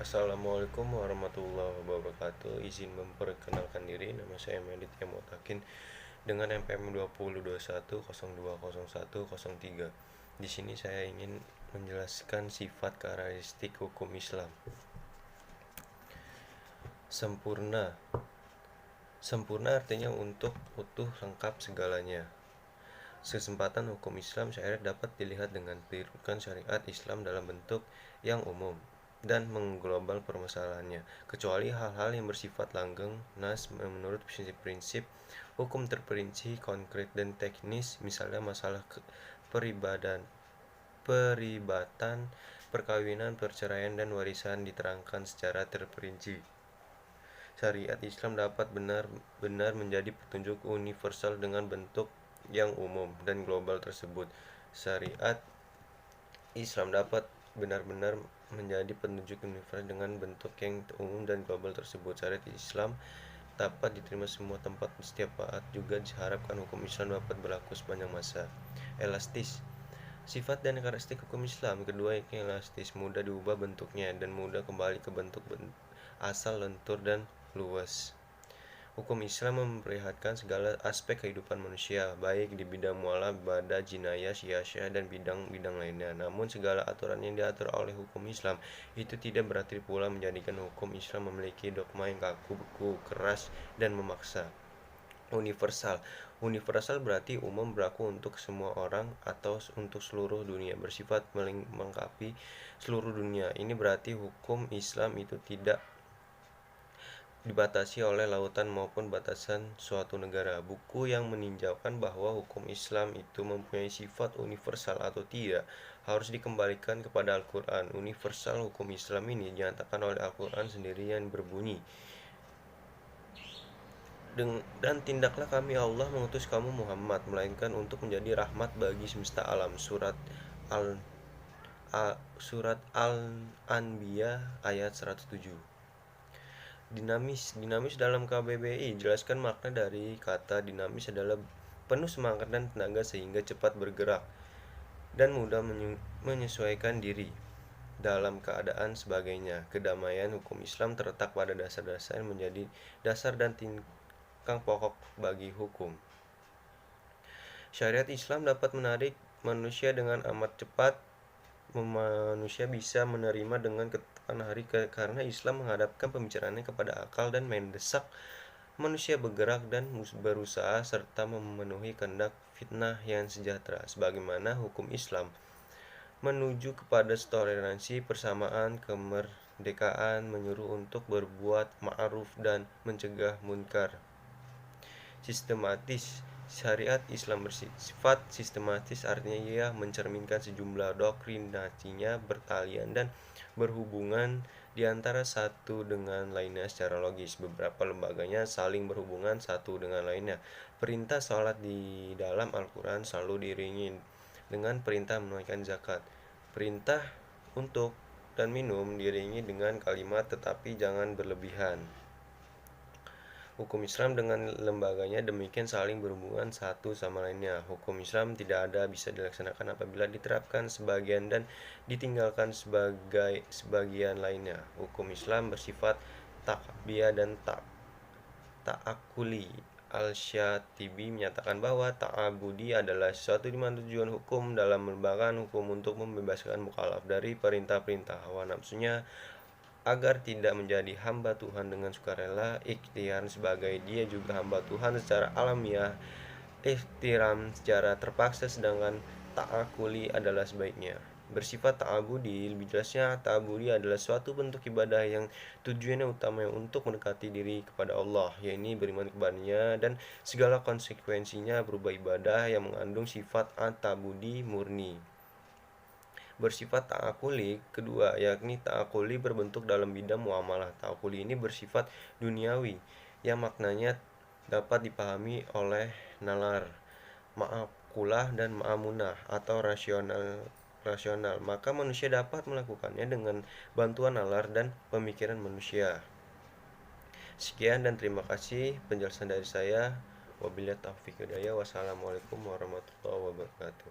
Assalamualaikum warahmatullahi wabarakatuh. Izin memperkenalkan diri, nama saya Medit Yamotakin dengan NPM 2021020103. Di sini saya ingin menjelaskan sifat karakteristik hukum Islam. Sempurna. Sempurna artinya untuk utuh lengkap segalanya. Kesempatan hukum Islam syariat dapat dilihat dengan rujukan syariat Islam dalam bentuk yang umum dan mengglobal permasalahannya, kecuali hal-hal yang bersifat langgeng nas menurut prinsip-prinsip hukum terperinci, konkret dan teknis, misalnya masalah peribatan, perkawinan, perceraian dan warisan diterangkan secara terperinci. Syariat Islam dapat benar-benar menjadi petunjuk universal dengan bentuk yang umum dan global tersebut. Syariat Islam dapat benar-benar menjadi petunjuk universal dengan bentuk yang umum dan global tersebut. Syariat Islam dapat diterima semua tempat setiap saat. Juga diharapkan hukum Islam dapat berlaku sepanjang masa. Elastis. Sifat dan karakteristik hukum Islam kedua yang elastis, mudah diubah bentuknya dan mudah kembali ke bentuk asal, lentur dan luas. Hukum Islam memperlihatkan segala aspek kehidupan manusia, baik di bidang muamalah, ibadah, jinayah, syiah dan bidang-bidang lainnya. Namun segala aturan yang diatur oleh hukum Islam itu tidak berarti pula menjadikan hukum Islam memiliki dogma yang kaku, beku, keras, dan memaksa. Universal. Universal berarti umum, berlaku untuk semua orang atau untuk seluruh dunia, bersifat melengkapi seluruh dunia. Ini berarti hukum Islam itu tidak dibatasi oleh lautan maupun batasan suatu negara. Buku yang meninjaukan bahwa hukum Islam itu mempunyai sifat universal atau tidak harus dikembalikan kepada Al-Quran. Universal hukum Islam ini dinyatakan oleh Al-Quran sendiri yang berbunyi, dan tindaklah kami Allah mengutus kamu Muhammad melainkan untuk menjadi rahmat bagi semesta alam. Surat Al-Anbiya ayat 107. Dinamis dalam KBBI jelaskan makna dari kata dinamis adalah penuh semangat dan tenaga sehingga cepat bergerak dan mudah menyesuaikan diri dalam keadaan sebagainya. Kedamaian hukum Islam terletak pada dasar-dasar yang menjadi dasar dan tingkang pokok bagi hukum. Syariat Islam dapat menarik manusia dengan amat cepat. Manusia bisa menerima dengan ketepan hari karena Islam menghadapkan pembicaraannya kepada akal dan mendesak manusia bergerak dan berusaha serta memenuhi kehendak fitnah yang sejahtera. Sebagaimana hukum Islam menuju kepada toleransi, persamaan, kemerdekaan, menyuruh untuk berbuat ma'ruf dan mencegah munkar. Sistematis. Syariat Islam bersifat sistematis, artinya ia mencerminkan sejumlah doktrinasinya bertalian dan berhubungan di antara satu dengan lainnya secara logis. Beberapa lembaganya saling berhubungan satu dengan lainnya. Perintah salat di dalam Al-Quran selalu diiringi dengan perintah menunaikan zakat. Perintah untuk dan minum diiringi dengan kalimat tetapi jangan berlebihan. Hukum Islam dengan lembaganya demikian saling berhubungan satu sama lainnya. Hukum Islam tidak ada bisa dilaksanakan apabila diterapkan sebagian dan ditinggalkan sebagian lainnya. Hukum Islam bersifat takbiyah dan ta'akuli. Al-Syatibi menyatakan bahwa ta'abudi adalah sesuatu di mana tujuan hukum dalam melembagaan hukum untuk membebaskan mukallaf dari perintah-perintah hawa nafsunya agar tidak menjadi hamba Tuhan dengan sukarela, ikhtiar sebagai dia juga hamba Tuhan secara alamiah, ihtiram secara terpaksa, sedangkan ta'akuli adalah sebaiknya. Bersifat ta'abudi, lebih jelasnya ta'abudi adalah suatu bentuk ibadah yang tujuannya utama untuk mendekati diri kepada Allah, yaitu beriman kepadanya dan segala konsekuensinya berupa ibadah yang mengandung sifat at-ta'abudi murni. Bersifat ta'akuli kedua, yakni ta'akuli berbentuk dalam bidang muamalah. Ta'akuli ini bersifat duniawi yang maknanya dapat dipahami oleh nalar, ma'akulah dan ma'amunah atau rasional. Maka manusia dapat melakukannya dengan bantuan nalar dan pemikiran manusia. Sekian dan terima kasih penjelasan dari saya. Wabillahi taufiq hidayah. Wassalamualaikum warahmatullahi wabarakatuh.